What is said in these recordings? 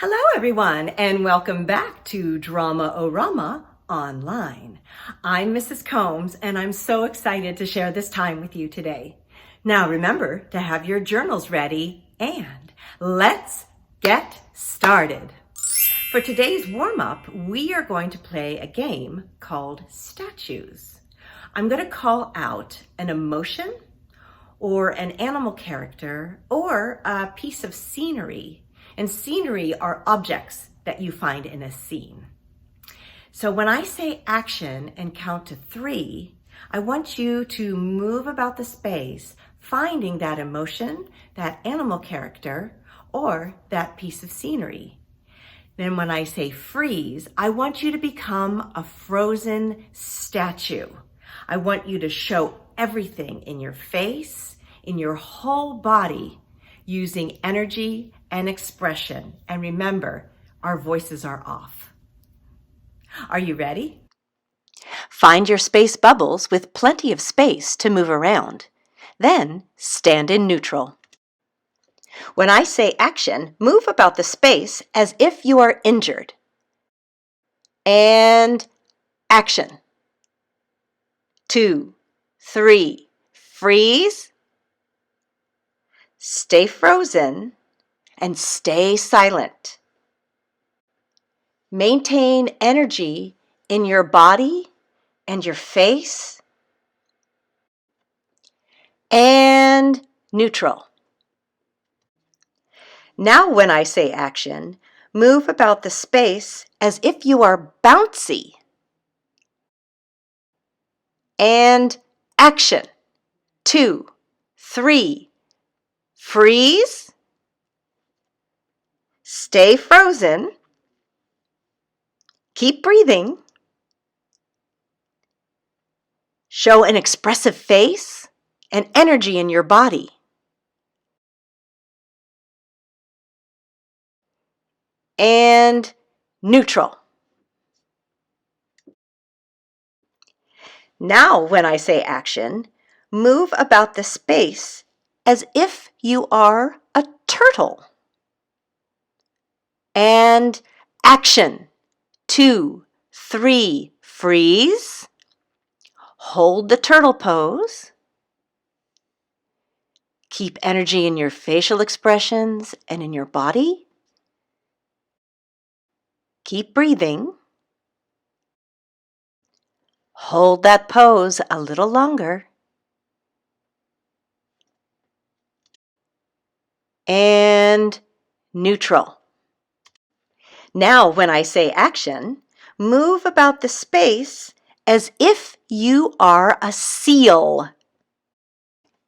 Hello, everyone, and welcome back to Drama-O-Rama Online. I'm Mrs. Combs, and I'm so excited to share this time with you today. Now, remember to have your journals ready, and let's get started. For today's warm-up, we are going to play a game called Statues. I'm going to call out an emotion or an animal character or a piece of scenery. And scenery are objects that you find in a scene. So when I say action and count to 3, I want you to move about the space, finding that emotion, that animal character, or that piece of scenery. Then when I say freeze, I want you to become a frozen statue. I want you to show everything in your face, in your whole body, using energy and expression. And remember, our voices are off. Are you ready? Find your space bubbles with plenty of space to move around. Then stand in neutral. When I say action, move about the space as if you are injured. And action. 2, 3, freeze. Stay frozen and stay silent. Maintain energy in your body and your face. And neutral. Now when I say action, move about the space as if you are bouncy. And action. 2, 3, freeze. Stay frozen. Keep breathing. Show an expressive face and energy in your body. And neutral. Now, when I say action, move about the space as if you are a turtle. And action. 2, 3, freeze. Hold the turtle pose. Keep energy in your facial expressions and in your body. Keep breathing. Hold that pose a little longer. And neutral. Now, when I say action, move about the space as if you are a seal.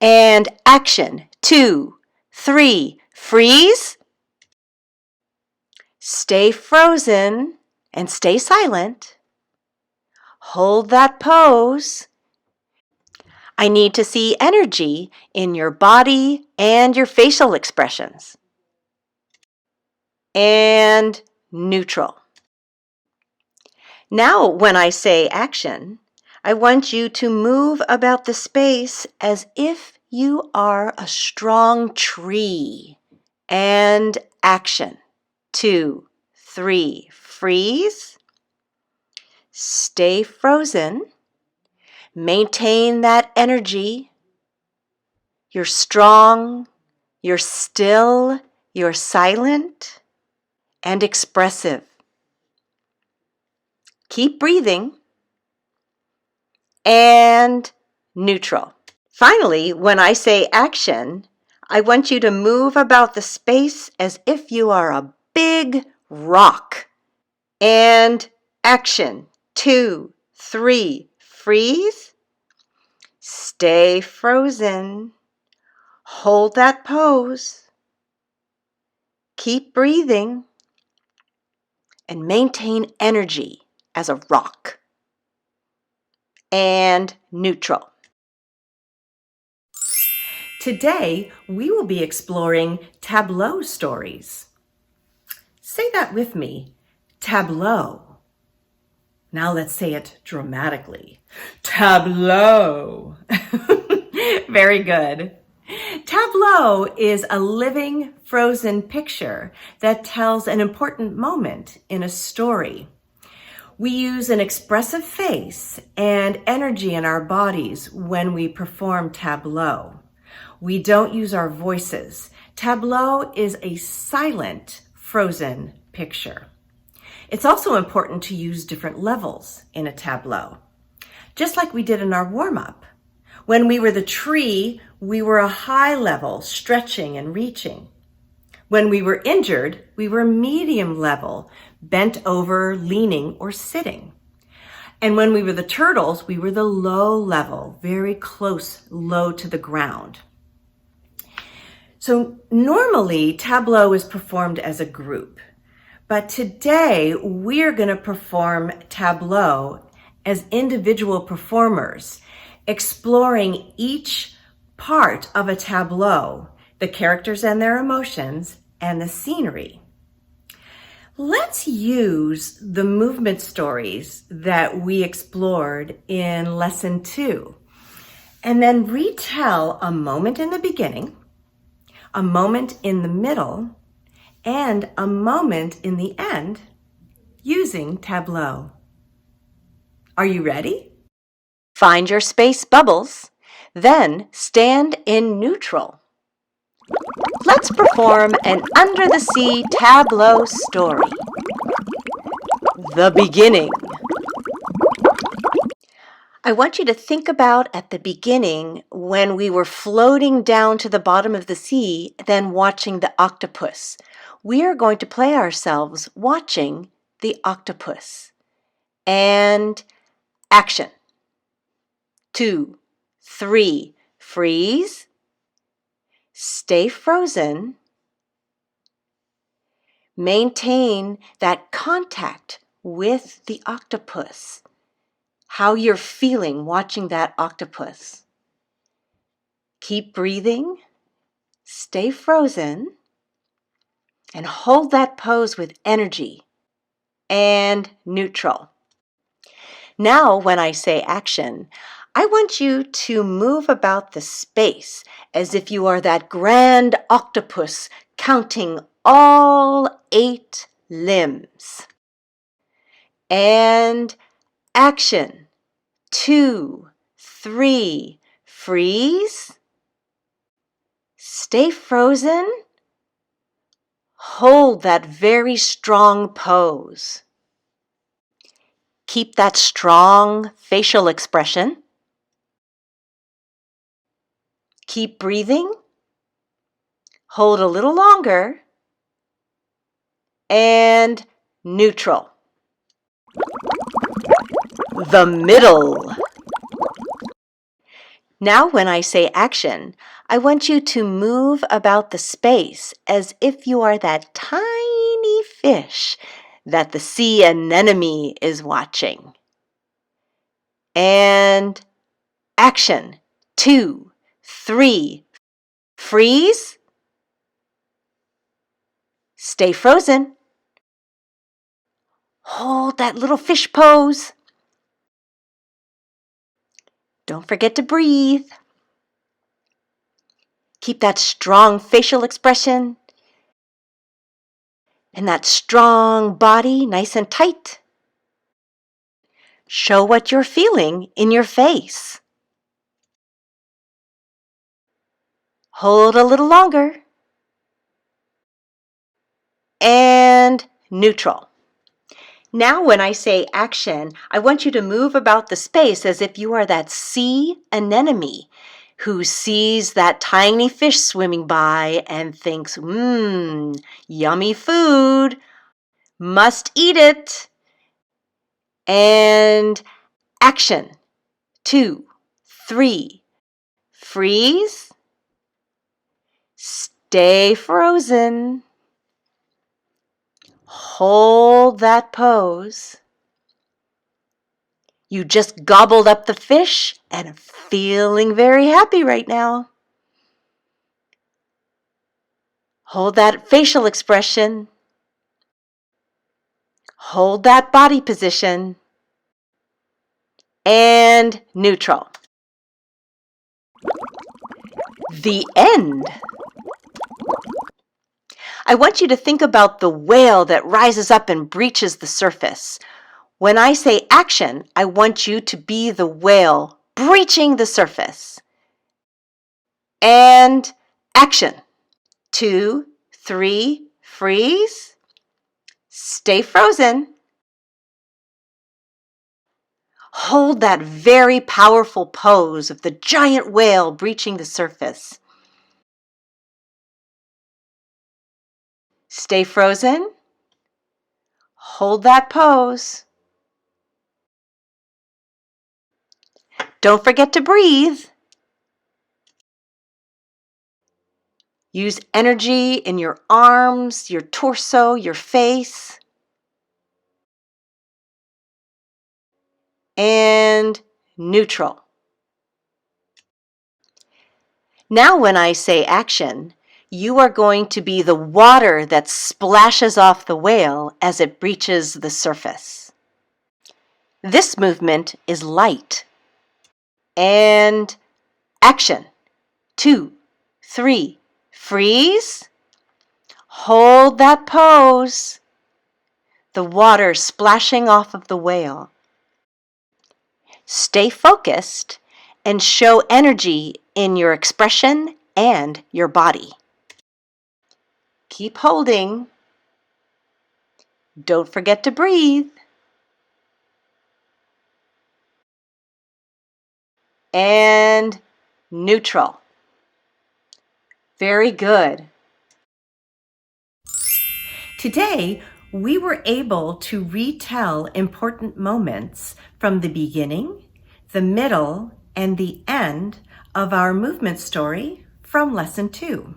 And action. 2, 3, freeze. Stay frozen and stay silent. Hold that pose. I need to see energy in your body and your facial expressions. And neutral. Now, when I say action, I want you to move about the space as if you are a strong tree. And action. 2, 3, freeze. Stay frozen. Maintain that energy. You're strong, you're still, you're silent, and expressive. Keep breathing. And neutral. Finally, when I say action, I want you to move about the space as if you are a big rock. And action. 2, 3, freeze. Stay frozen. Hold that pose. Keep breathing. And maintain energy as a rock. And neutral. Today, we will be exploring Tableau stories. Say that with me, Tableau. Now let's say it dramatically. Tableau. Very good. Tableau is a living, frozen picture that tells an important moment in a story. We use an expressive face and energy in our bodies when we perform Tableau. We don't use our voices. Tableau is a silent, frozen picture. It's also important to use different levels in a tableau, just like we did in our warm-up. When we were the tree, we were a high level, stretching and reaching. When we were injured, we were medium level, bent over, leaning, or sitting. And when we were the turtles, we were the low level, very close, low to the ground. So normally, Tableau is performed as a group. But today, we're going to perform Tableau as individual performers, exploring each part of a tableau, the characters and their emotions, and the scenery. Let's use the movement stories that we explored in Lesson 2, and then retell a moment in the beginning, a moment in the middle, and a moment in the end using Tableau. Are you ready? Find your space bubbles, then stand in neutral. Let's perform an under-the-sea tableau story. The beginning. I want you to think about at the beginning when we were floating down to the bottom of the sea, then watching the octopus. We are going to play ourselves watching the octopus. And action. 2, 3, freeze. Stay frozen. Maintain that contact with the octopus. How you're feeling watching that octopus. Keep breathing. Stay frozen. And hold that pose with energy and neutral. Now, when I say action, I want you to move about the space as if you are that grand octopus counting all 8 limbs. And action. 2, 3, freeze. Stay frozen. Hold that very strong pose. Keep that strong facial expression. Keep breathing. Hold a little longer. And neutral. The middle. Now when I say action, I want you to move about the space as if you are that tiny fish that the sea anemone is watching. And action. 2, 3, freeze. Stay frozen. Hold that little fish pose. Don't forget to breathe. Keep that strong facial expression and that strong body nice and tight. Show what you're feeling in your face. Hold a little longer. And neutral. Now when I say action, I want you to move about the space as if you are that sea anemone who sees that tiny fish swimming by and thinks, yummy food, must eat it. And action. 2, 3, freeze. Stay frozen. Hold that pose. You just gobbled up the fish and feeling very happy right now. Hold that facial expression. Hold that body position. And neutral. The end. I want you to think about the whale that rises up and breaches the surface. When I say action, I want you to be the whale breaching the surface. And action. 2, 3, freeze. Stay frozen. Hold that very powerful pose of the giant whale breaching the surface. Stay frozen. Hold that pose. Don't forget to breathe. Use energy in your arms, your torso, your face. And neutral. Now when I say action, you are going to be the water that splashes off the whale as it breaches the surface. This movement is light. And action. 2, 3, freeze. Hold that pose. The water splashing off of the whale. Stay focused and show energy in your expression and your body. Keep holding. Don't forget to breathe. And neutral. Very good. Today, we were able to retell important moments from the beginning, the middle, and the end of our movement story from Lesson 2.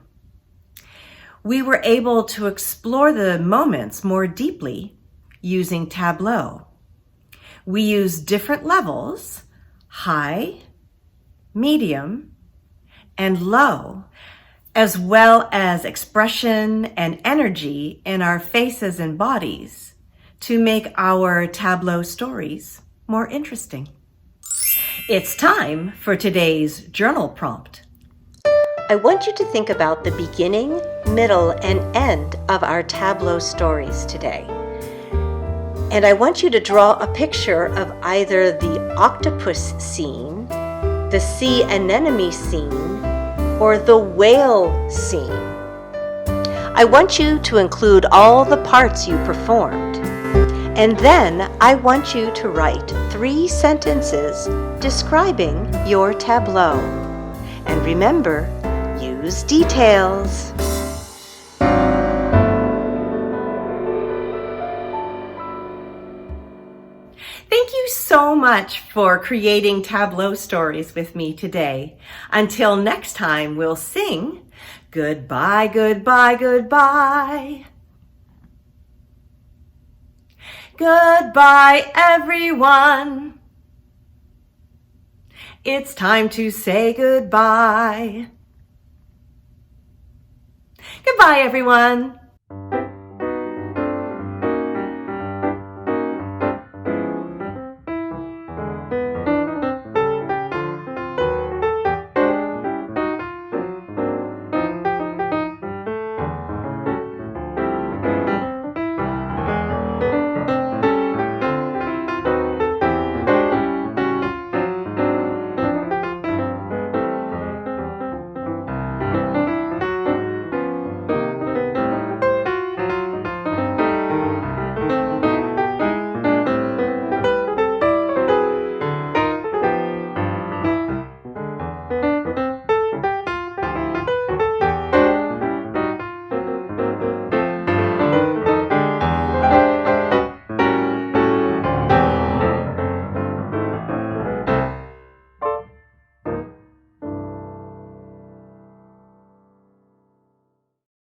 We were able to explore the moments more deeply using Tableau. We used different levels, high, medium, and low, as well as expression and energy in our faces and bodies to make our Tableau stories more interesting. It's time for today's journal prompt. I want you to think about the beginning, middle, and end of our Tableau stories today. And I want you to draw a picture of either the octopus scene, the sea anemone scene, or the whale scene. I want you to include all the parts you performed. And then I want you to write 3 sentences describing your tableau. And remember, use details. Thank you so much for creating Tableau stories with me today. Until next time, we'll sing goodbye, goodbye, goodbye. Goodbye, everyone. It's time to say goodbye. Goodbye, everyone.